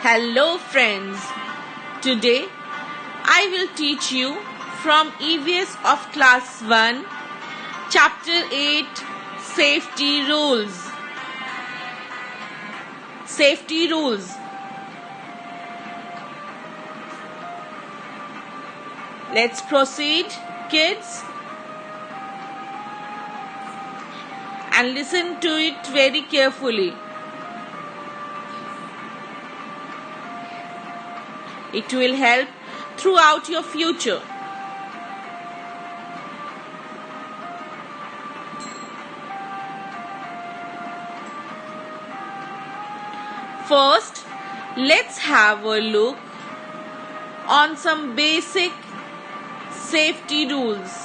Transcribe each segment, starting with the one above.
Hello friends, today I will teach you from EVS of class 1, chapter 8, safety rules. Safety rules. Let's proceed, kids, and listen to it very carefully. It will help throughout your future. First, let's have a look on some basic safety rules.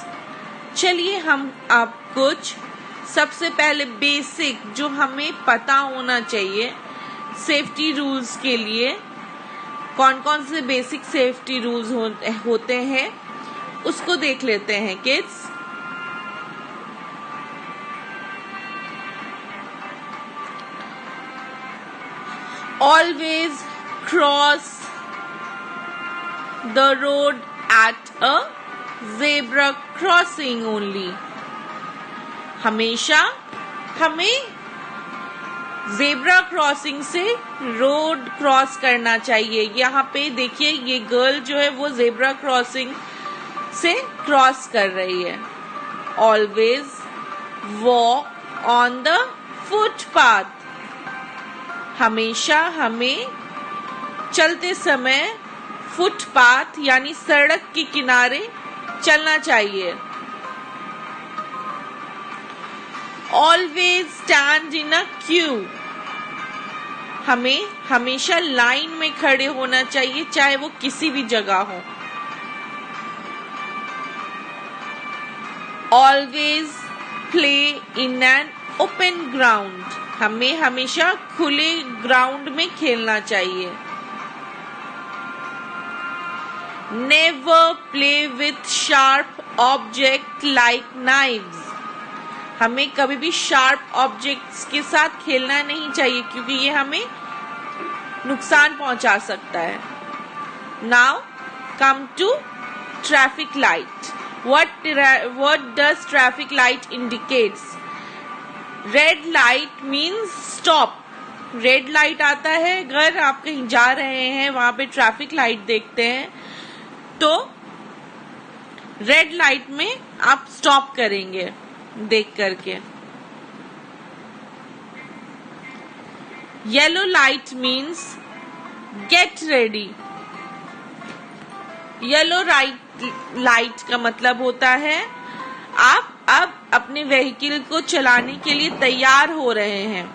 चलिए हम अब कुछ सबसे पहले basic जो हमें पता होना चाहिए सेफ्टी रूल्स के लिए, कौन कौन से बेसिक सेफ्टी रूल्स होते हैं उसको देख लेते हैं kids. Always cross the road at a zebra crossing only. हमेशा हमें जेब्रा क्रॉसिंग से रोड क्रॉस करना चाहिए. यहाँ पे देखिए ये गर्ल जो है वो जेब्रा क्रॉसिंग से क्रॉस कर रही है. Always walk on the footpath. हमेशा हमें चलते समय फुटपाथ यानी सड़क के किनारे चलना चाहिए. Always stand in a queue. हमें हमेशा लाइन में खड़े होना चाहिए चाहे वो किसी भी जगह हो. Always play in an open ground. हमें हमेशा खुले ग्राउंड में खेलना चाहिए. Never play with sharp object like knives. हमें कभी भी शार्प ऑब्जेक्ट्स के साथ खेलना नहीं चाहिए क्योंकि ये हमें नुकसान पहुंचा सकता है. Now come to traffic light. What does traffic light indicates? Red light means stop. Red light आता है अगर आप कहीं जा रहे हैं वहां पे ट्रैफिक लाइट देखते हैं तो रेड लाइट में आप स्टॉप करेंगे देख करके. Yellow light means get ready. Yellow light का मतलब होता है आप अब अपने व्हीकल को चलाने के लिए तैयार हो रहे हैं.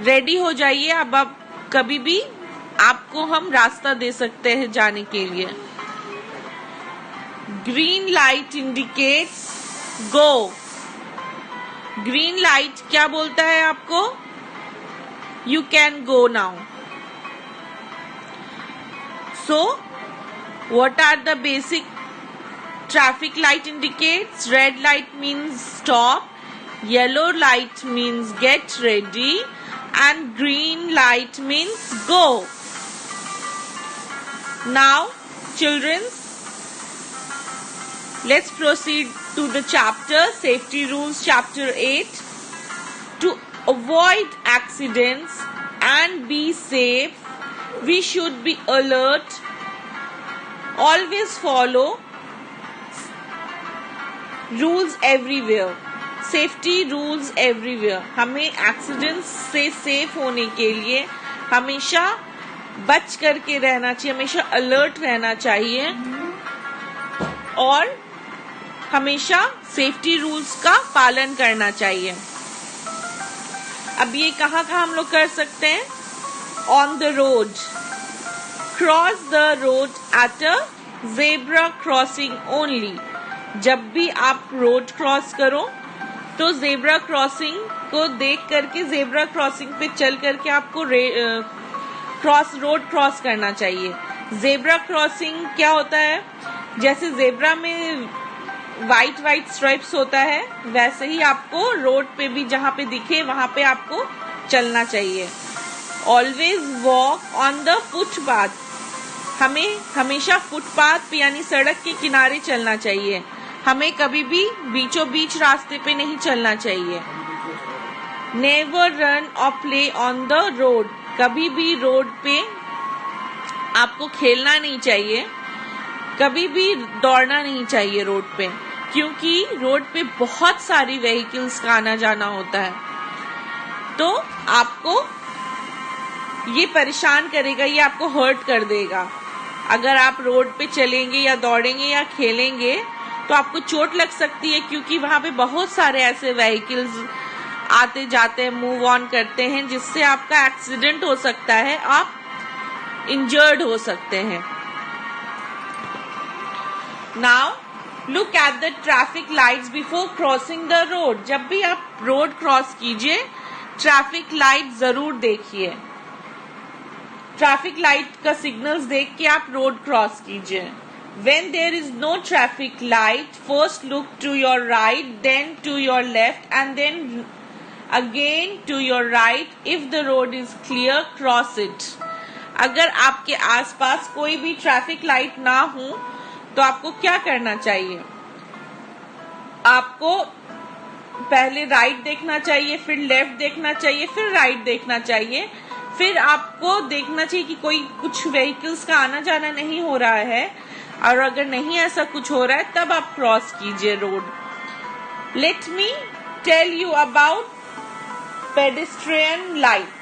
रेडी हो जाइए. अब कभी भी आपको हम रास्ता दे सकते हैं जाने के लिए. Green light indicates go. Green light क्या बोलता है आपको? You can go now. So what are the basic traffic light indicates? Red light means stop, yellow light means get ready and green light means go. Now children, let's proceed to the chapter Safety Rules, chapter 8. To avoid accidents and be safe, we should be alert. Always follow rules everywhere. Safety rules everywhere. हमें accidents से safe होने के लिए हमेशा बच करके रहना चाहिए, हमेशा अलर्ट रहना चाहिए और हमेशा सेफ्टी रूल्स का पालन करना चाहिए. अब ये कहाँ हम लोग कर सकते हैं? On the road. Cross the road at a zebra crossing only. जब भी आप रोड क्रॉस करो तो जेब्रा क्रॉसिंग को देख करके जेब्रा क्रॉसिंग पे चल करके आपको रोड क्रॉस करना चाहिए. जेब्रा क्रॉसिंग क्या होता है? जैसे जेब्रा में वाइट स्ट्राइप्स होता है वैसे ही आपको रोड पे भी जहाँ पे दिखे वहां पे आपको चलना चाहिए. Always walk on the footpath, हमें हमेशा फुटपाथ पे यानी सड़क के किनारे चलना चाहिए, हमें कभी भी बीचों बीच रास्ते पे नहीं चलना चाहिए। नेवर रन और प्ले ऑन द रोड, कभी भी रोड पे आपको खेलना नहीं चाहिए, कभी भी दौड़ना नहीं चाहिए रोड पे, क्योंकि रोड पे बहुत सारी व्हीकल्स का आना जाना होता है, तो आपको ये परेशान करेगा, ये आपको हर्ट कर देगा। अगर आप रोड पे चलेंगे या दौड़ेंगे या खेलेंगे तो आपको चोट लग सकती है, क्योंकि वहां पे बहुत सारे ऐसे व्हीकल्स आते जाते हैं, मूव ऑन करते हैं, जिससे आपका एक्सीडेंट हो सकता है, आप इंजर्ड हो सकते हैं। Now look at the traffic lights before crossing the road, जब भी आप रोड क्रॉस कीजिए ट्रैफिक लाइट जरूर देखिए, ट्रैफिक लाइट का सिग्नल्स देख के आप रोड क्रॉस कीजिए। When there is no traffic light, first look to your right, then to your left, and then again to your right. If the road is clear, cross it. अगर आपके आसपास कोई भी traffic light ना हो तो आपको क्या करना चाहिए? आपको पहले राइट देखना चाहिए, फिर लेफ्ट देखना चाहिए, फिर राइट देखना चाहिए, फिर आपको देखना चाहिए कि कोई कुछ व्हीकल्स का आना जाना नहीं हो रहा है, और अगर नहीं ऐसा कुछ हो रहा है तब आप क्रॉस कीजिए road. Let me tell you about pedestrian light.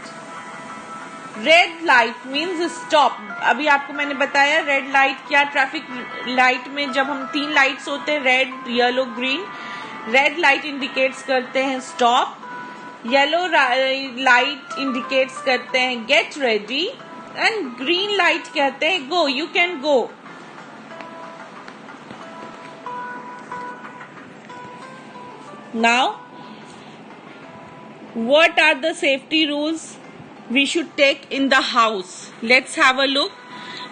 Red light means stop. अभी आपको मैंने बताया रेड लाइट क्या, ट्रैफिक लाइट में जब हम 3 लाइट्स होते हैं, red, yellow, green, red light indicates करते हैं स्टॉप, येलो लाइट इंडिकेट्स करते हैं get ready, and green light कहते हैं go, you can go. Now, what are the safety rules we should take in the house? Let's have a look.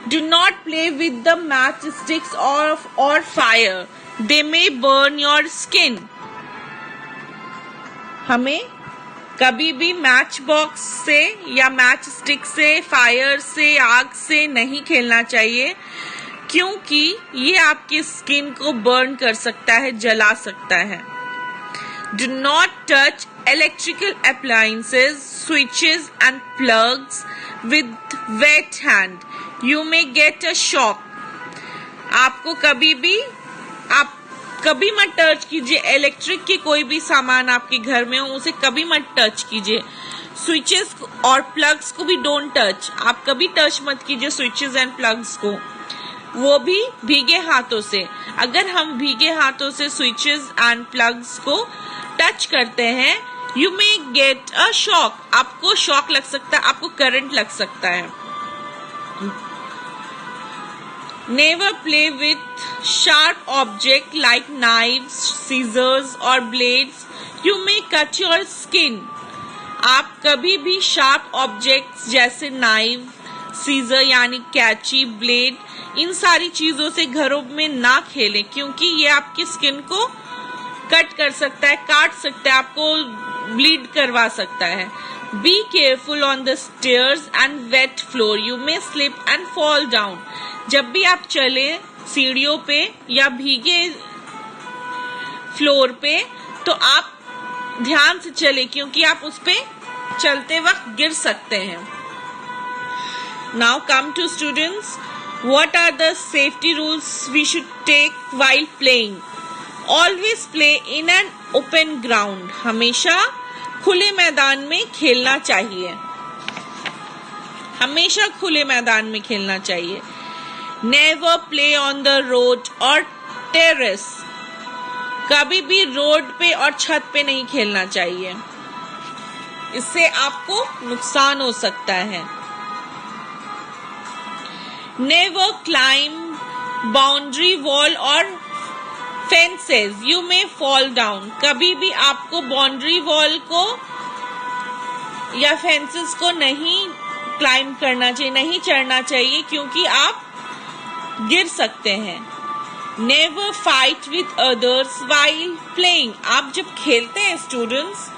Do not play with the matchsticks or fire. They may burn your skin. हमें कभी भी match box से या match stick से, fire से, आग से नहीं खेलना चाहिए, क्योंकि ये आपकी स्किन को बर्न कर सकता है, जला सकता है। Do not touch electrical appliances, switches and plugs with wet hand. You may get a shock. आपको कभी मत टच कीजिए इलेक्ट्रिक के कोई भी सामान आपके घर में हो, उसे कभी मत टच कीजिए। स्विचेस और प्लग्स को भी डोंट टच, आप कभी टच मत कीजिए स्विचेस एंड प्लग्स को, वो भी भीगे हाथों से। अगर हम भीगे हाथों से स्विचेस एंड प्लग्स को टच करते हैं, you may get a shock, आपको शॉक लग सकता है, आपको करंट लग सकता है। Never play with sharp object like knives, scissors और blades, you may cut your skin. आप कभी भी शार्प ऑब्जेक्ट्स जैसे नाइव, सीजर यानी कैची, ब्लेड, इन सारी चीजों से घरों में ना खेलें, क्योंकि ये आपकी स्किन को कट कर सकता है, काट सकता है, आपको ब्लीड करवा सकता है। Be careful on the stairs and wait floor, you may slip and fall down. जब भी आप चले सीढ़ियों पे या भीगे फ्लोर पे, तो आप ध्यान से चले, क्योंकि आप उस पे चलते वक्त गिर सकते हैं। Now come to students, what are the safety rules we should take while playing? Always play in an open ground, हमेशा खुले मैदान में खेलना चाहिए, हमेशा खुले मैदान में खेलना चाहिए। Never play on the road और टेरेस, कभी भी रोड पे और छत पे नहीं खेलना चाहिए, इससे आपको नुकसान हो सकता है। नेवर क्लाइंब बाउंड्री वॉल और fences, you may fall down, कभी भी आपको बाउंड्री वॉल को या फेंसेस को नहीं क्लाइंब करना चाहिए, नहीं चढ़ना चाहिए, क्योंकि आप गिर सकते हैं। Never fight with others while playing, आप जब खेलते हैं स्टूडेंट्स,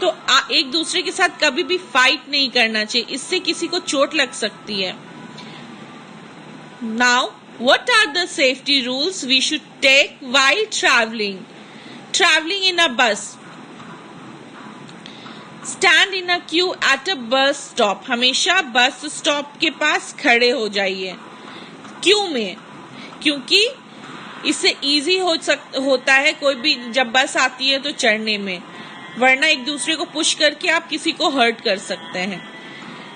तो एक दूसरे के साथ कभी भी फाइट नहीं करना चाहिए, इससे किसी को चोट लग सकती है। Now what are the safety rules we should take while traveling in a bus? Stand in a queue at a bus stop. हमेशा बस स्टॉप के पास खड़े हो जाइए क्यू में, क्योंकि इससे इजी होता है कोई भी जब बस आती है तो चढ़ने में, वरना एक दूसरे को पुश करके आप किसी को हर्ट कर सकते हैं।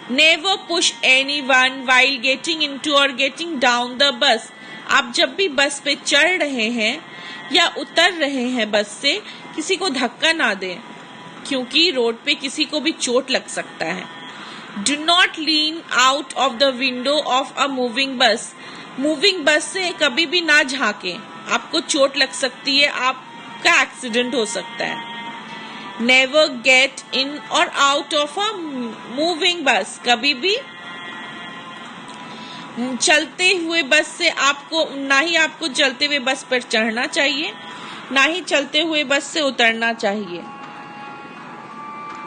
Never push anyone while getting into or getting down the bus. आप जब भी बस पे चढ़ रहे हैं या उतर रहे हैं बस से, किसी को धक्का ना दें, क्योंकि रोड पे किसी को भी चोट लग सकता है। Do not lean out of the window of a moving bus. Moving बस से कभी भी ना झांकें, आपको चोट लग सकती है, आपका एक्सीडेंट हो सकता है। Never get in or out of a moving bus. कभी भी चलते हुए बस से ना ही आपको चलते हुए बस पर चढ़ना चाहिए, ना ही चलते हुए बस से उतरना चाहिए।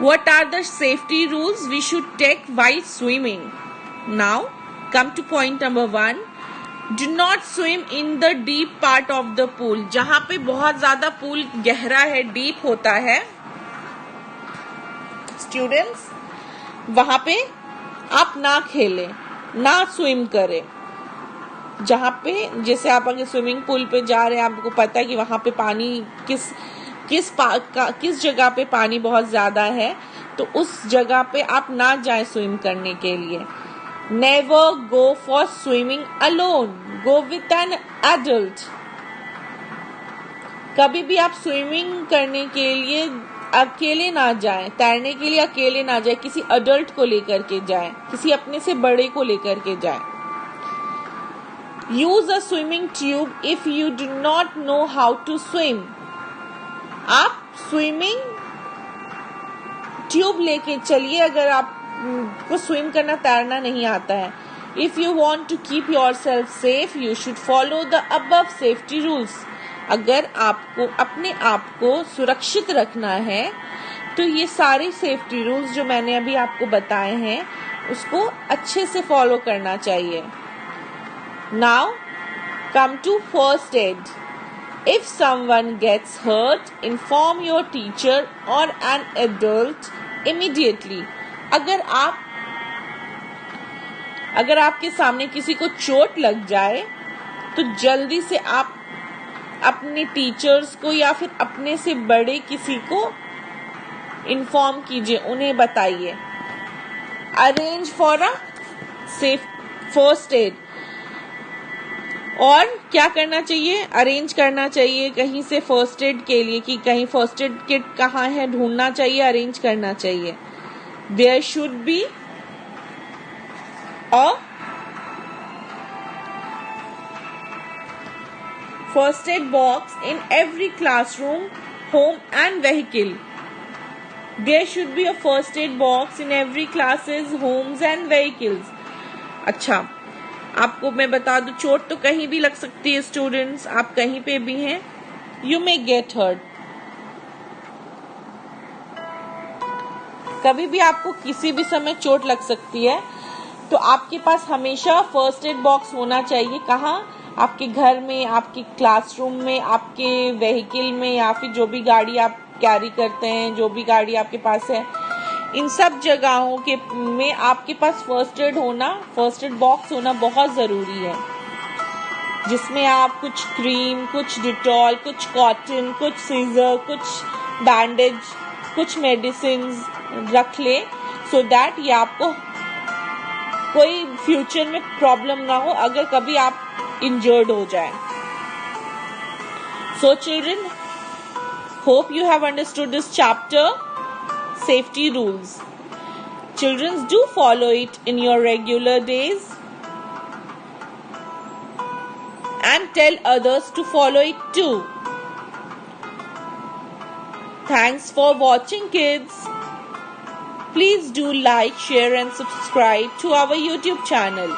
What are the safety rules we should take while swimming? Now, come to point number 1. Do not swim in the deep part of the pool. जहाँ पे बहुत ज्यादा पूल गहरा है, डीप होता है, स्टूडेंट्स, वहां पे आप ना खेलें, ना स्विम करें। जहां पे जैसे आप अगर स्विमिंग पूल पे जा रहे हैं, आपको पता है कि वहां पे पानी किस जगह पे पानी बहुत ज्यादा है, तो उस जगह पे आप ना जाएं स्विम करने के लिए। Never go for swimming alone, go with an adult. कभी भी आप स्विमिंग करने के लिए अकेले ना जाएं, तैरने के लिए अकेले ना जाएं, किसी अडल्ट को लेकर के जाएं, किसी अपने से बड़े को लेकर के जाएं। Use a swimming tube if you do not know how to swim. आप स्विमिंग ट्यूब लेके चलिए अगर आपको स्विम करना, तैरना नहीं आता है। If you want to keep yourself safe, you should follow the above safety rules. अगर आपको अपने आप को सुरक्षित रखना है तो ये सारे सेफ्टी रूल्स जो मैंने अभी आपको बताए हैं उसको अच्छे से फॉलो करना चाहिए। Now come to first aid. If someone gets hurt, inform your teacher or an adult immediately. अगर आपके सामने किसी को चोट लग जाए तो जल्दी से आप अपने टीचर्स को या फिर अपने से बड़े किसी को इन्फॉर्म कीजिए, उन्हें बताइए। Arrange for a safe first aid. और क्या करना चाहिए? अरेंज करना चाहिए कहीं से फर्स्ट एड के लिए, कि कहीं फर्स्ट एड किट कहाँ है ढूंढना चाहिए, अरेंज करना चाहिए। There should be a first aid box in every classroom, home and vehicle. There should be a first aid box in every classes, homes and vehicles. अच्छा, आपको मैं बता दूं, चोट तो कहीं भी लग सकती है स्टूडेंट्स, आप कहीं पे भी हैं, you may get hurt. कभी भी आपको किसी भी समय चोट लग सकती है, तो आपके पास हमेशा फर्स्ट एड बॉक्स होना चाहिए। कहाँ? आपके घर में, आपके क्लासरूम में, आपके व्हीकल में, या फिर जो भी गाड़ी आप कैरी करते हैं, जो भी गाड़ी आपके पास है, इन सब जगहों के में आपके पास फर्स्ट एड बॉक्स होना बहुत जरूरी है, जिसमें आप कुछ क्रीम, कुछ डिटॉल, कुछ कॉटन, कुछ सीजर, कुछ बैंडेज, कुछ मेडिसिन रख ले, सो दैट ये आपको कोई फ्यूचर में प्रॉब्लम ना हो अगर कभी आप इंजर्ड हो जाए। So children, hope you have understood this chapter, safety rules. Children, do follow it in your regular days and tell others to follow it too. Thanks for watching, kids. Please do like, share and subscribe to our YouTube channel.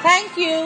Thank you.